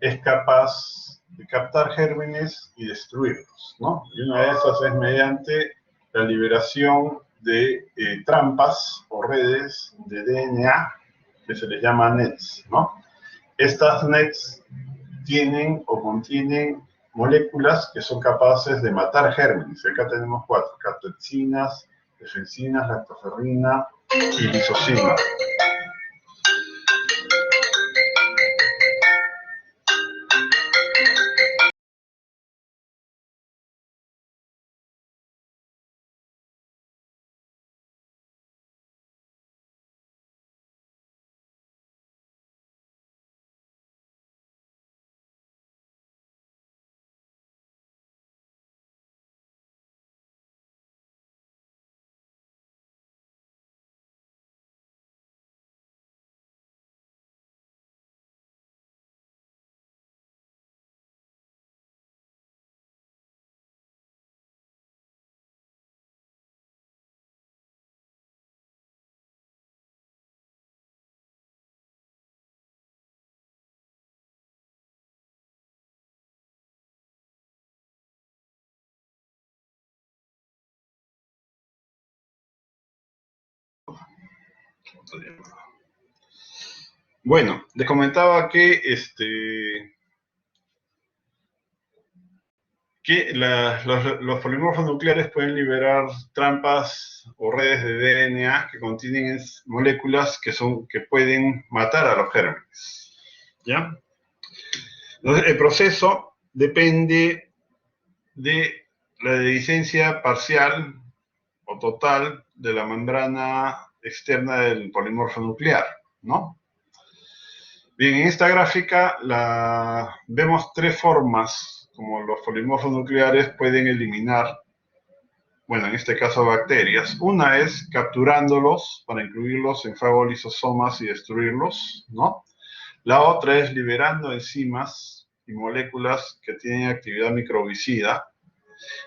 es capaz de captar gérmenes y destruirlos, ¿no? Y una de esas es mediante la liberación de trampas o redes de DNA que se les llama NETs, ¿no? Estas NETs tienen o contienen moléculas que son capaces de matar gérmenes. Acá tenemos 4, catexinas, efencinas, lactoferrina y lisocima. Bueno, les comentaba que los polimorfos nucleares pueden liberar trampas o redes de DNA que contienen moléculas que pueden matar a los gérmenes, ¿ya? Entonces, el proceso depende de la dehiscencia parcial o total de la membrana externa del polimorfo nuclear, ¿no? Bien, en esta gráfica vemos tres formas como los polimorfos nucleares pueden eliminar, bueno, en este caso bacterias. Una es capturándolos para incluirlos en fagolisosomas y destruirlos, ¿no? La otra es liberando enzimas y moléculas que tienen actividad microbicida.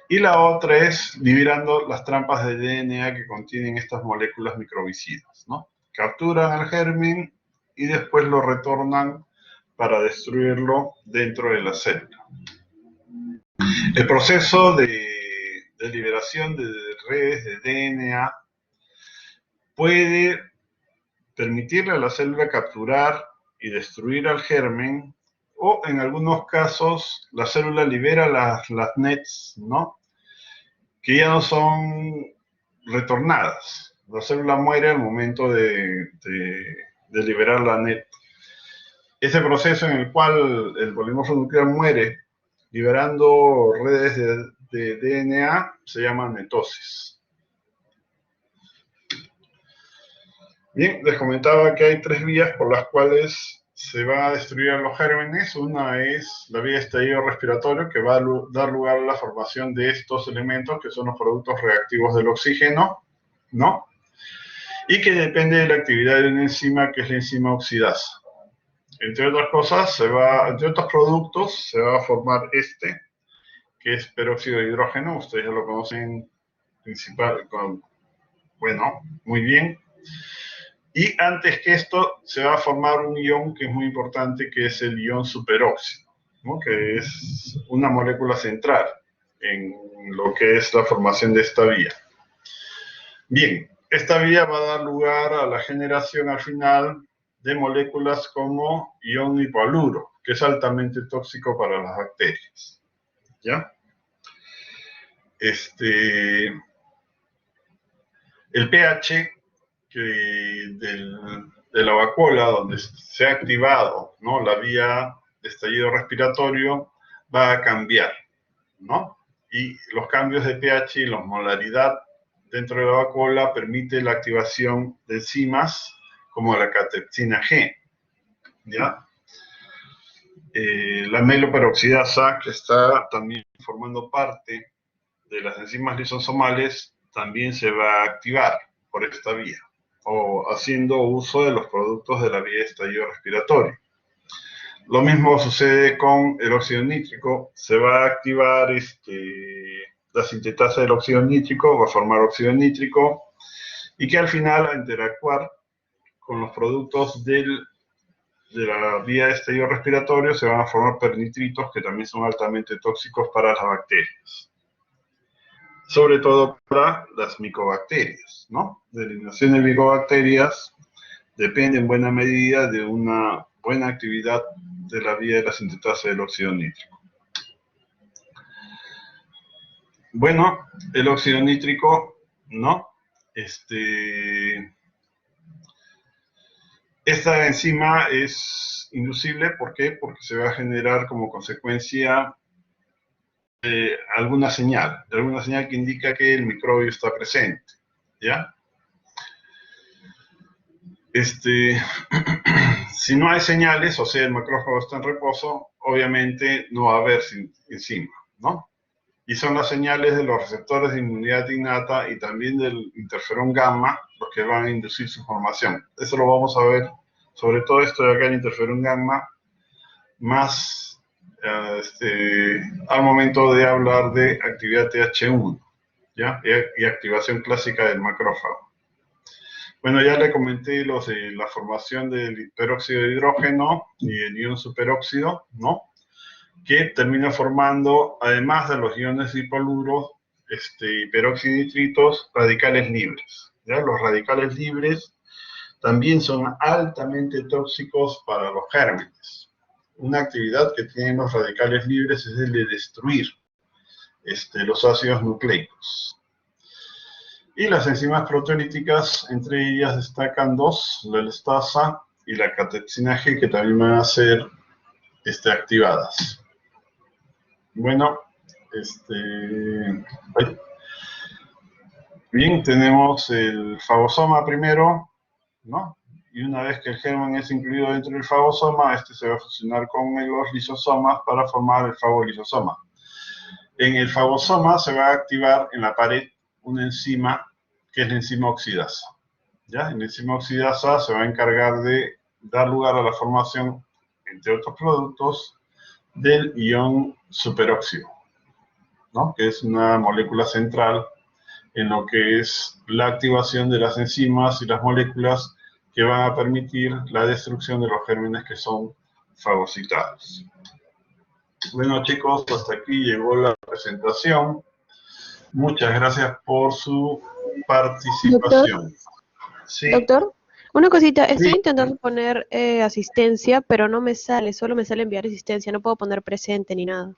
Y la otra es liberando las trampas de DNA que contienen estas moléculas microbicidas, ¿no? Capturan al germen y después lo retornan para destruirlo dentro de la célula. El proceso de liberación de redes de DNA puede permitirle a la célula capturar y destruir al germen, o en algunos casos la célula libera las NETs, ¿no?, que ya no son retornadas. La célula muere al momento de liberar la NET. Ese proceso en el cual el polimorfo nuclear muere liberando redes de DNA se llama netosis. Bien, les comentaba que hay 3 vías por las cuales se van a destruir a los gérmenes. Una es la vía de estallido respiratorio, que va a dar lugar a la formación de estos elementos, que son los productos reactivos del oxígeno, ¿no? Y que depende de la actividad de una enzima, que es la enzima oxidasa. Entre otras cosas, entre otros productos, se va a formar que es peróxido de hidrógeno. Ustedes ya lo conocen muy bien. Y antes que esto, se va a formar un ion que es muy importante, que es el ion superóxido, ¿no? Que es una molécula central en lo que es la formación de esta vía. Bien, esta vía va a dar lugar a la generación al final de moléculas como ion hipoaluro, que es altamente tóxico para las bacterias. ¿Ya? El pH de la vacuola, donde se ha activado, ¿no?, la vía de estallido respiratorio, va a cambiar, ¿no? Y los cambios de pH y la osmolaridad dentro de la vacuola permite la activación de enzimas como la catepsina G, ¿ya? La meloperoxidasa, que está también formando parte de las enzimas lisosomales, también se va a activar por esta vía, o haciendo uso de los productos de la vía de estallido respiratorio. Lo mismo sucede con el óxido nítrico. Se va a activar la sintetasa del óxido nítrico, va a formar óxido nítrico, y que al final, al interactuar con los productos de la vía de estallido respiratorio, se van a formar pernitritos, que también son altamente tóxicos para las bacterias, sobre todo para las micobacterias, ¿no? La eliminación de micobacterias depende en buena medida de una buena actividad de la vía de la sintetasa del óxido nítrico. Bueno, el óxido nítrico, ¿no? Esta enzima es inducible. ¿Por qué? Porque se va a generar como consecuencia de alguna señal que indica que el microbio está presente, ¿ya? Si no hay señales, o sea, el macrófago está en reposo, obviamente no va a haber enzima, ¿no? Y son las señales de los receptores de inmunidad innata y también del interferón gamma los que van a inducir su formación. Eso lo vamos a ver, sobre todo esto de acá, el interferón gamma, más al momento de hablar de actividad TH1, ¿ya? Y activación clásica del macrófago. Bueno, ya le comenté los de la formación del peróxido de hidrógeno y el ion superóxido, ¿no? Que termina formando, además de los iones hipoaluros, peróxido y nitritos, radicales libres, ¿ya? Los radicales libres también son altamente tóxicos para los gérmenes. Una actividad que tienen los radicales libres es el de destruir los ácidos nucleicos. Y las enzimas proteolíticas, entre ellas destacan 2, la elastasa y la catepsina G, que también van a ser activadas. Bueno, bien, tenemos el fagosoma primero, ¿no? Y una vez que el germen es incluido dentro del fagosoma, se va a fusionar con los lisosomas para formar el fagolisosoma. En el fagosoma se va a activar en la pared una enzima que es la enzima oxidasa, ¿ya? La enzima oxidasa se va a encargar de dar lugar a la formación, entre otros productos, del ion superóxido, ¿no? Que es una molécula central en lo que es la activación de las enzimas y las moléculas que van a permitir la destrucción de los gérmenes que son fagocitados. Bueno, chicos, hasta aquí llegó la presentación. Muchas gracias por su participación. Doctor, Sí. doctor, una cosita, estoy Sí. intentando poner asistencia, pero no me sale, solo me sale enviar asistencia, no puedo poner presente ni nada.